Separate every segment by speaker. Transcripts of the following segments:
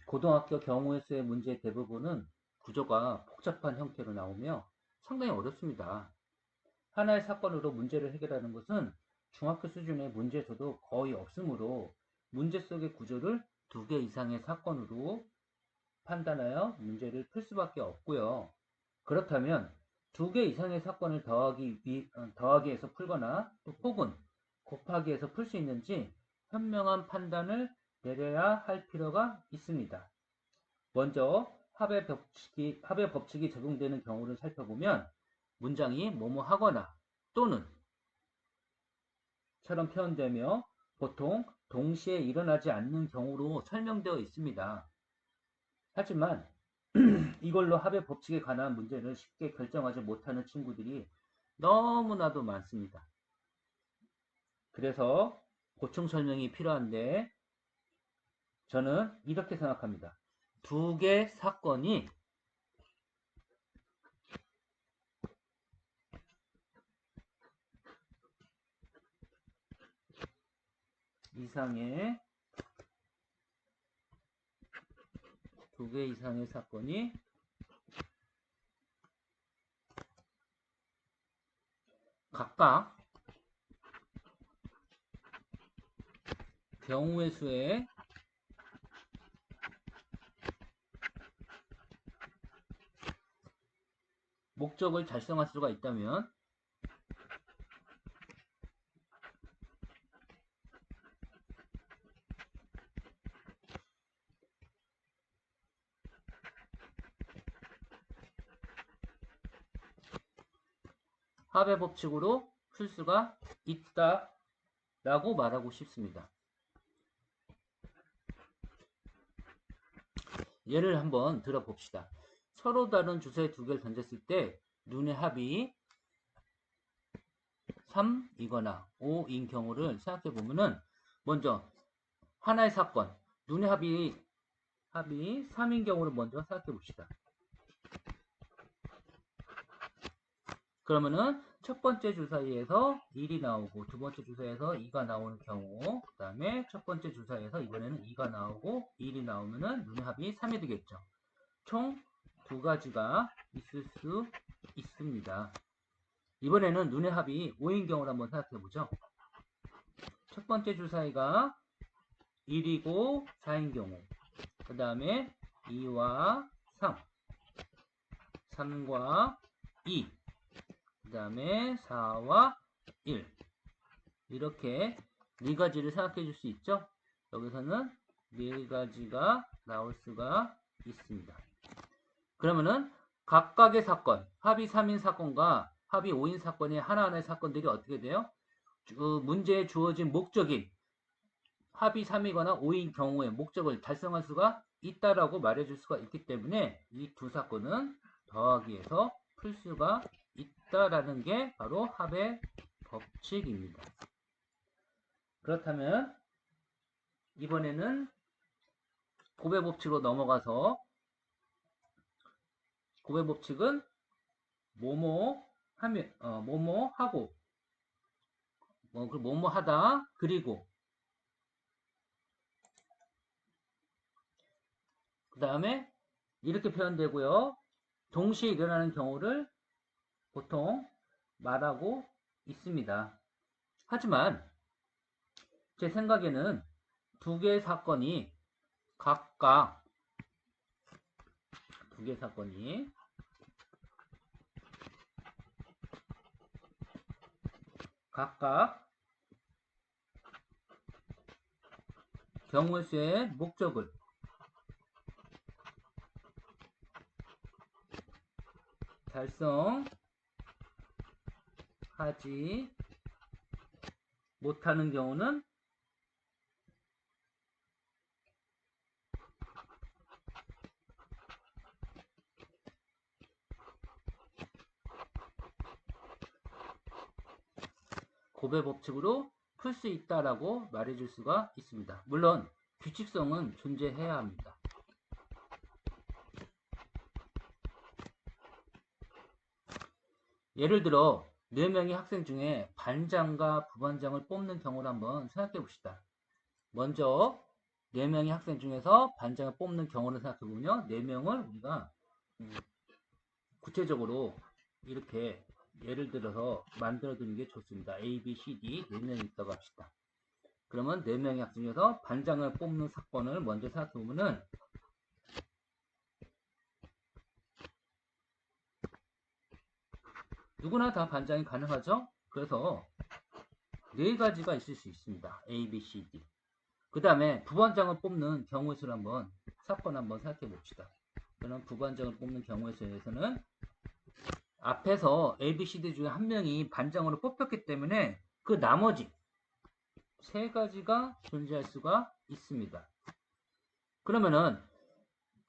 Speaker 1: 고등학교 경우의 수의 문제의 대부분은 구조가 복잡한 형태로 나오며 상당히 어렵습니다. 하나의 사건으로 문제를 해결하는 것은 중학교 수준의 문제에서도 거의 없으므로 문제 속의 구조를 2개 이상의 사건으로 판단하여 문제를 풀 수밖에 없고요. 그렇다면 2개 이상의 사건을 더하기해서 풀거나 또 혹은 곱하기해서 풀 수 있는지 현명한 판단을 내려야 할 필요가 있습니다. 먼저 합의 법칙이 적용되는 경우를 살펴보면 문장이 뭐뭐 하거나 또는 처럼 표현되며 보통 동시에 일어나지 않는 경우로 설명되어 있습니다. 하지만 이걸로 합의 법칙에 관한 문제를 쉽게 결정하지 못하는 친구들이 너무나도 많습니다. 그래서 보충 설명이 필요한데 저는 이렇게 생각합니다. 2개 사건이 이상의 2개 이상의 사건이 각각 경우의 수의 목적을 달성할 수가 있다면 합의 법칙으로 풀 수가 있다라고 말하고 싶습니다. 예를 한번 들어봅시다. 서로 다른 주사위 2개를 던졌을 때 눈의 합이 3이거나 5인 경우를 생각해 보면은 먼저 하나의 사건, 눈의 합이 3인 경우를 먼저 생각해 봅시다. 그러면은 첫 번째 주사위에서 1이 나오고 두 번째 주사위에서 2가 나오는 경우, 그 다음에 첫 번째 주사위에서 이번에는 2가 나오고 1이 나오면은 눈의 합이 3이 되겠죠. 총 2가지가 있을 수 있습니다. 이번에는 눈의 합이 5인 경우를 한번 생각해 보죠. 첫 번째 주사위가 1이고 4인 경우, 그 다음에 2와 3, 3과 2, 그 다음에 4와 1, 이렇게 4가지를 생각해 줄 수 있죠. 여기서는 4가지가 나올 수가 있습니다. 그러면은 각각의 사건, 합이 3인 사건과 합이 5인 사건의 하나하나의 사건들이 어떻게 돼요? 문제에 주어진 목적인 합이 3이거나 5인 경우에 목적을 달성할 수가 있다라고 말해줄 수가 있기 때문에 이 두 사건은 더하기해서 풀 수가 있다라는 게 바로 합의 법칙입니다. 그렇다면 이번에는 곱의 법칙으로 넘어가서 곱의 법칙은 뭐뭐 하면 뭐뭐 하고 뭐뭐 하다 그리고 그 다음에 이렇게 표현되고요. 동시에 일어나는 경우를 보통 말하고 있습니다. 하지만 제 생각에는 2개의 사건이 각각 2개의 사건이 각각 경우의 수의 목적을 달성하지 못하는 경우는 곱의 법칙으로 풀 수 있다라고 말해줄 수가 있습니다. 물론 규칙성은 존재해야 합니다. 예를 들어 4명의 학생 중에 반장과 부반장을 뽑는 경우를 한번 생각해 봅시다. 먼저 4명의 학생 중에서 반장을 뽑는 경우를 생각해보면요. 4명을 우리가 구체적으로 이렇게 예를 들어서 만들어두는 게 좋습니다. A, B, C, D 4명이 있다고 합시다. 그러면 4명의 학생 중에서 반장을 뽑는 사건을 먼저 생각해보면은 누구나 다 반장이 가능하죠? 그래서 4가지가 있을 수 있습니다. A, B, C, D. 그 다음에 부반장을 뽑는 경우의 수를 한번 사건 한번 생각해 봅시다. 그럼 부반장을 뽑는 경우의 수에서는 앞에서 A, B, C, D 중에 한 명이 반장으로 뽑혔기 때문에 그 나머지 3가지가 존재할 수가 있습니다. 그러면은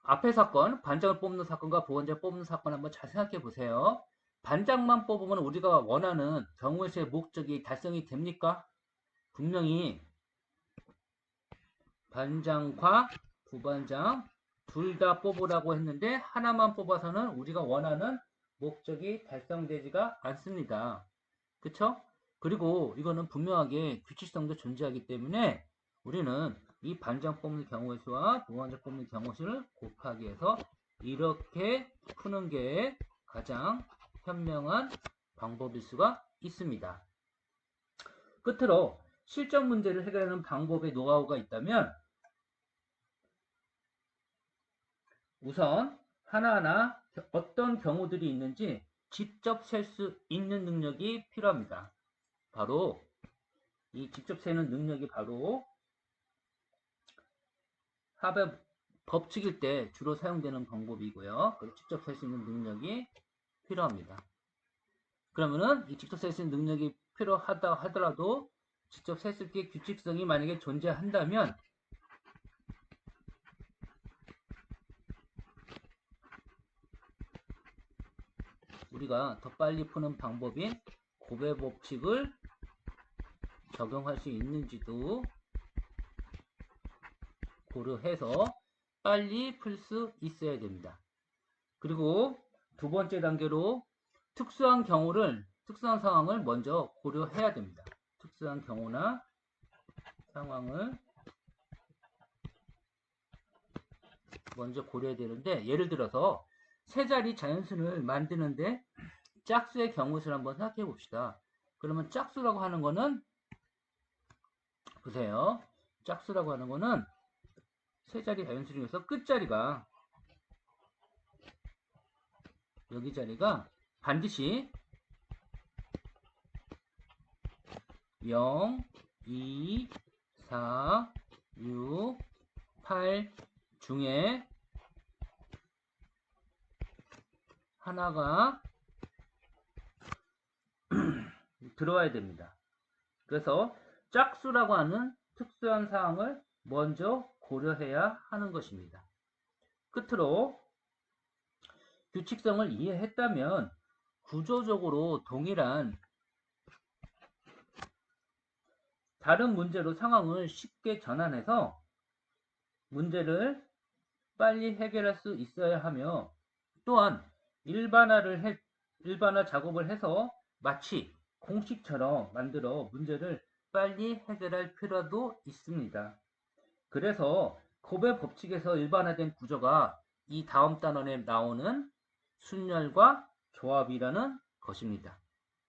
Speaker 1: 앞의 사건, 반장을 뽑는 사건과 부반장을 뽑는 사건 한번 잘 생각해 보세요. 반장만 뽑으면 우리가 원하는 경우의 수의 목적이 달성이 됩니까? 분명히 반장과 부반장 둘 다 뽑으라고 했는데 하나만 뽑아서는 우리가 원하는 목적이 달성되지가 않습니다. 그쵸? 그리고 이거는 분명하게 규칙성도 존재하기 때문에 우리는 이 반장 뽑는 경우의 수와 부반장 뽑는 경우의 수를 곱하기 해서 이렇게 푸는 게 가장 현명한 방법일 수가 있습니다. 끝으로 실전 문제를 해결하는 방법의 노하우가 있다면 우선 하나하나 어떤 경우들이 있는지 직접 셀 수 있는 능력이 필요합니다. 바로 이 직접 세는 능력이 바로 합의 법칙일 때 주로 사용되는 방법이고요. 직접 셀 수 있는 능력이 필요합니다. 그러면은 이 직접 셀 수 있는 능력이 필요하다 하더라도 직접 셀 수 있게 규칙성이 만약에 존재한다면 우리가 더 빨리 푸는 방법인 곱의 법칙을 적용할 수 있는지도 고려해서 빨리 풀 수 있어야 됩니다. 그리고 두 번째 단계로 특수한 상황을 먼저 고려해야 됩니다. 특수한 경우나 상황을 먼저 고려해야 되는데 예를 들어서 세 자리 자연수를 만드는데 짝수의 경우수를 한번 생각해 봅시다. 그러면 짝수라고 하는 거는 보세요. 짝수라고 하는 거는 세 자리 자연수 중에서 끝자리가 여기 자리가 반드시 0, 2, 4, 6, 8 중에 하나가 들어와야 됩니다. 그래서 짝수라고 하는 특수한 사항을 먼저 고려해야 하는 것입니다. 끝으로 규칙성을 이해했다면 구조적으로 동일한 다른 문제로 상황을 쉽게 전환해서 문제를 빨리 해결할 수 있어야 하며 또한 일반화 작업을 해서 마치 공식처럼 만들어 문제를 빨리 해결할 필요도 있습니다. 그래서 곱의 법칙에서 일반화된 구조가 이 다음 단원에 나오는 순열과 조합이라는 것입니다.